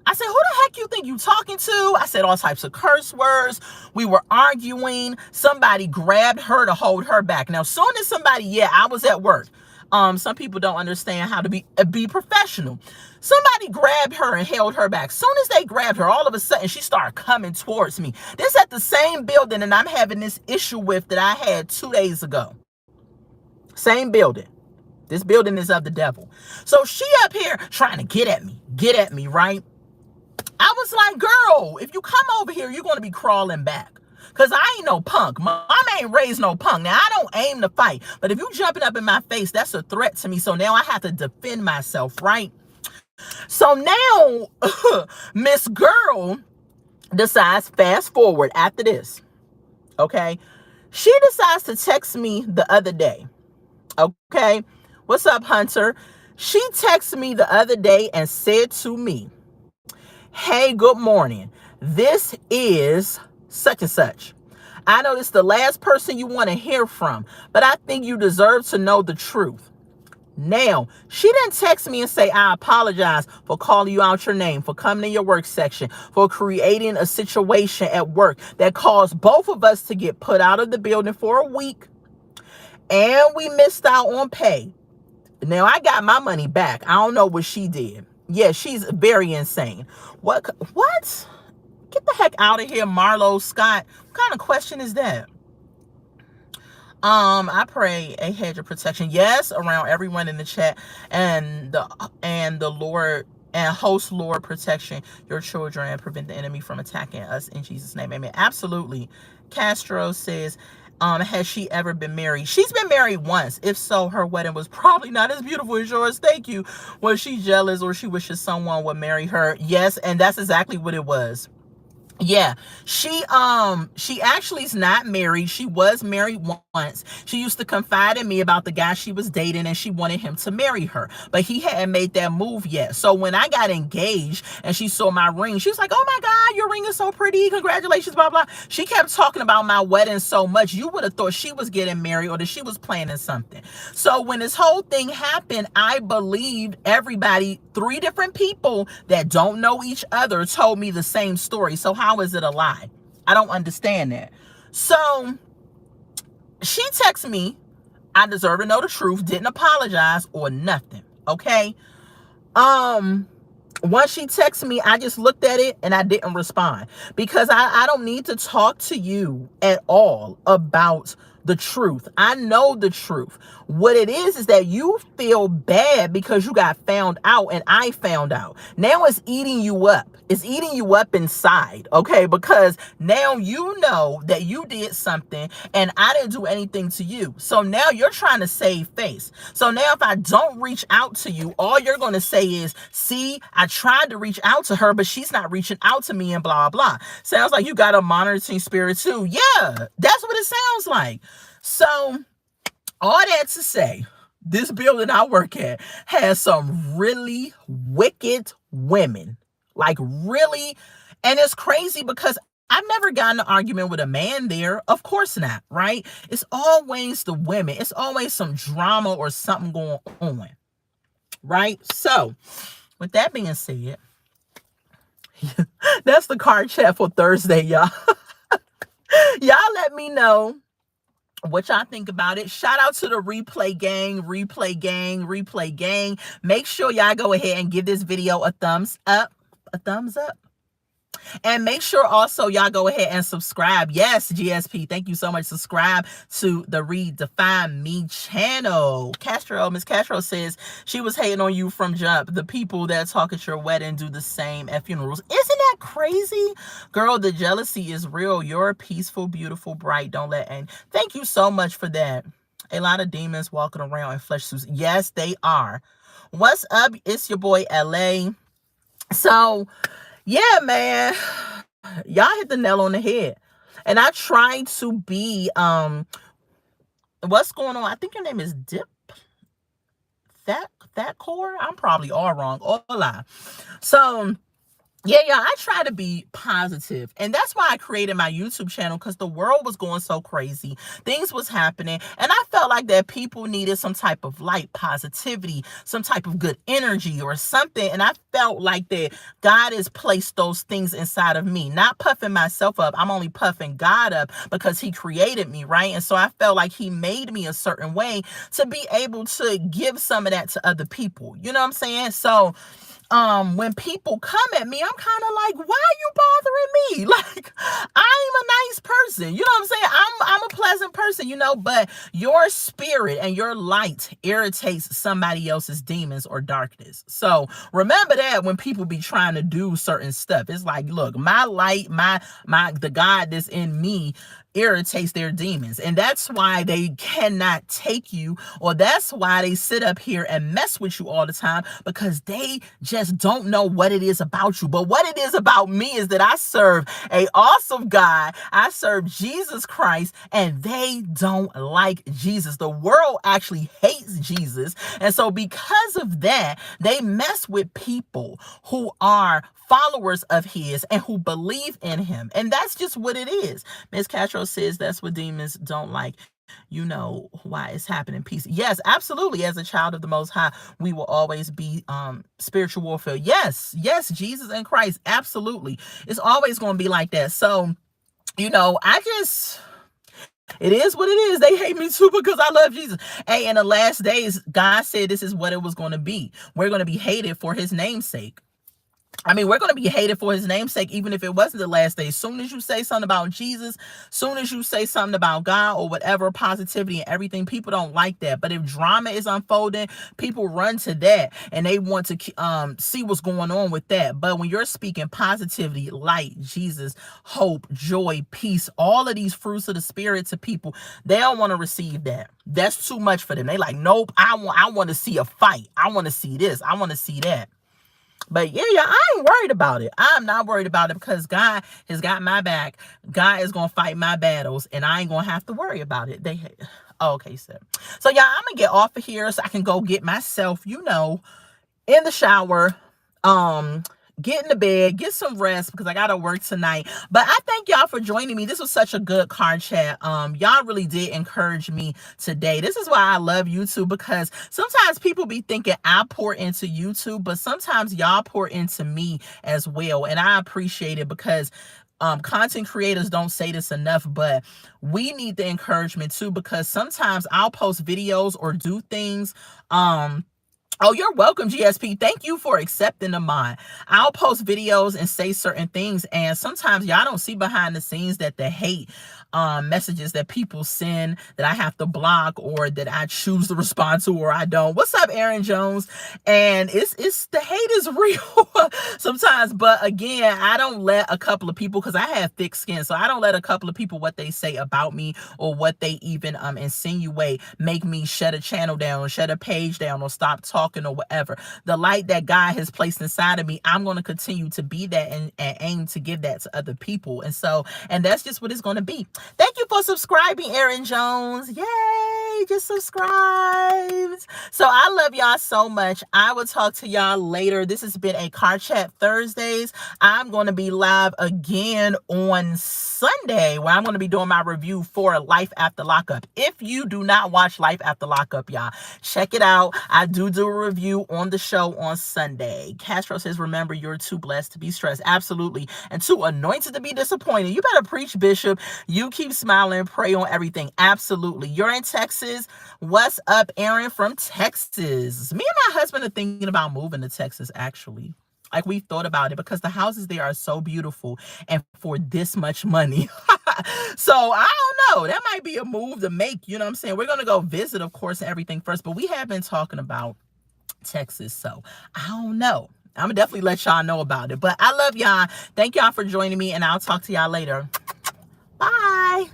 I said, "Who the heck you think you talking to?" I said all types of curse words. We were arguing. Somebody grabbed her to hold her back. Now, soon as somebody, I was at work. Some people don't understand how to be professional. Somebody grabbed her and held her back. Soon as they grabbed her, all of a sudden she started coming towards me. This at the same building and I'm having this issue with that I had 2 days ago. Same building. This building is of the devil. So she up here trying to get at me, right? I was like, "Girl, if you come over here, you're going to be crawling back. Because I ain't no punk. Mom ain't raised no punk. Now, I don't aim to fight. But if you jumping up in my face, that's a threat to me. So now I have to defend myself, right?" So now, Miss Girl decides, fast forward after this, okay? She decides to text me the other day, okay? "What's up, Hunter?" She texted me the other day and said to me, "Hey, good morning. This is such and such. I know this is the last person you want to hear from, but I think you deserve to know the truth." Now, she didn't text me and say, "I apologize for calling you out your name, for coming in your work section, for creating a situation at work that caused both of us to get put out of the building for a week, and we missed out on pay." Now, I got my money back. I don't know what she did. Yeah, she's very insane. What? Get the heck out of here, Marlo Scott. What kind of question is that? I pray a hedge of protection, yes, around everyone in the chat, and the Lord and host Lord protection your children and prevent the enemy from attacking us in Jesus' name. Amen. Absolutely. Castro says, has she ever been married? She's been married once. If so, her wedding was probably not as beautiful as yours. Thank you. Was she jealous or she wishes someone would marry her? Yes, and that's exactly what it was. Yeah, she actually is not married. She was married once. She used to confide in me about the guy she was dating, and she wanted him to marry her, but he hadn't made that move yet. So when I got engaged and she saw my ring, she was like, "Oh my God, your ring is so pretty! Congratulations!" Blah blah. She kept talking about my wedding so much, you would have thought she was getting married or that she was planning something. So when this whole thing happened, I believed everybody. Three different people that don't know each other told me the same story. So how is it a lie? I don't understand that. So she texted me. I deserve to know the truth. Didn't apologize or nothing. Okay. Um, Once she texted me, I just looked at it and I didn't respond because I don't need to talk to you at all about the truth. I know the truth. What it is that you feel bad because you got found out and I found out. Now it's eating you up. It's eating you up inside, okay? Because now you know that you did something and I didn't do anything to you. So now you're trying to save face. So now if I don't reach out to you, all you're going to say is, see, I tried to reach out to her, but she's not reaching out to me and blah, blah. Sounds like you got a monitoring spirit too. Yeah, that's what it sounds like. So all that to say, this building I work at has some really wicked women. Like really. And it's crazy because I've never gotten an argument with a man there. Of course not, right? It's always the women. It's always some drama or something going on, right? So with that being said, that's the card chat for Thursday, y'all. Y'all let me know what y'all think about it. Shout out to the replay gang, replay gang, replay gang. Make sure y'all go ahead and give this video a thumbs up. A thumbs up. And make sure also y'all go ahead and subscribe. Yes, GSP, thank you so much. Subscribe to the Redefine Me channel. Miss Castro says she was hating on you from jump. The people that talk at your wedding do the same at funerals. Isn't that crazy? Girl, the jealousy is real. You're peaceful, beautiful, bright. Don't let any. Thank you so much for that. A lot of demons walking around in flesh suits. Yes, they are. What's up? It's your boy, LA. So, yeah, man, y'all hit the nail on the head. And I tried to be, what's going on? I think your name is Dip. That core? I'm probably all wrong. Hola. So, yeah, I try to be positive. And that's why I created my YouTube channel, because the world was going so crazy. Things was happening. And I felt like that people needed some type of light, positivity, some type of good energy or something. And I felt like that God has placed those things inside of me. Not puffing myself up. I'm only puffing God up because he created me, right? And so I felt like he made me a certain way to be able to give some of that to other people. You know what I'm saying? So when people come at me, I'm kind of like, why are you bothering me? Like, I'm a nice person. You know what I'm saying? I'm a pleasant person, you know, but your spirit and your light irritates somebody else's demons or darkness. So remember that when people be trying to do certain stuff. It's like, look, my light, the God that's in me irritates their demons, and that's why they cannot take you, or that's why they sit up here and mess with you all the time, because they just don't know what it is about you. But what it is about me is that I serve a awesome God. I serve Jesus Christ, and they don't like Jesus. The world actually hates Jesus, and so because of that, they mess with people who are followers of his and who believe in him. And that's just what it is. Miss Castro says that's what demons don't like. You know why it's happening. Peace. Yes, absolutely. As a child of the Most High, we will always be spiritual warfare. Yes, Jesus and Christ. Absolutely. It's always going to be like that. So, you know, it is what it is. They hate me too because I love Jesus. Hey, in the last days, God said this is what it was going to be. We're going to be hated for his namesake. I mean, we're going to be hated for his namesake, even if it wasn't the last day. As soon as you say something about Jesus, soon as you say something about God or whatever, positivity and everything, people don't like that. But if drama is unfolding, people run to that and they want to see what's going on with that. But when you're speaking positivity, light, Jesus, hope, joy, peace, all of these fruits of the spirit to people, they don't want to receive that. That's too much for them. They like, nope, I want to see a fight. I want to see this. I want to see that. But yeah, yeah, I ain't worried about it. I'm not worried about it because God has got my back. God is gonna fight my battles, and I ain't gonna have to worry about it. Oh, okay, so yeah, I'm gonna get off of here so I can go get myself, in the shower, um get in the bed, get some rest because I gotta work tonight. But I thank y'all for joining me. This was such a good car chat. Y'all really did encourage me today. This is why I love YouTube, because sometimes people be thinking I pour into YouTube, but sometimes y'all pour into me as well, and I appreciate it because content creators don't say this enough, but we need the encouragement too, because sometimes I'll post videos or do things. Oh, you're welcome, GSP. Thank you for accepting the mod. I'll post videos and say certain things, and sometimes y'all don't see behind the scenes that the hate messages that people send that I have to block, or that I choose to respond to, or I don't. What's up, Aaron Jones? And it's the hate is real sometimes, but again, I don't let a couple of people, because I have thick skin, so I don't let a couple of people, what they say about me or what they even insinuate, make me shut a channel down or shut a page down or stop talking or whatever. The light that God has placed inside of me, I'm going to continue to be that, and aim to give that to other people. And that's just what it's going to be. Thank you for subscribing, Aaron Jones. Yay, just subscribed. So I love y'all so much. I will talk to y'all later. This has been a Car Chat Thursdays. I'm going to be live again on Sunday, where I'm going to be doing my review for Life After Lockup. If you do not watch Life After Lockup, y'all, check it out. I do a review on the show on Sunday. Castro says, remember, you're too blessed to be stressed. Absolutely. And too anointed to be disappointed. You better preach, Bishop. You keep smiling, pray on everything. Absolutely. You're in Texas. What's up, Aaron from Texas? Me and my husband are thinking about moving to Texas, actually. Like, we've thought about it because the houses there are so beautiful, and for this much money. So I don't know. That might be a move to make. You know what I'm saying? We're going to go visit, of course, and everything first, but we have been talking about Texas. So I don't know. I'm going to definitely let y'all know about it. But I love y'all. Thank y'all for joining me, and I'll talk to y'all later. Bye.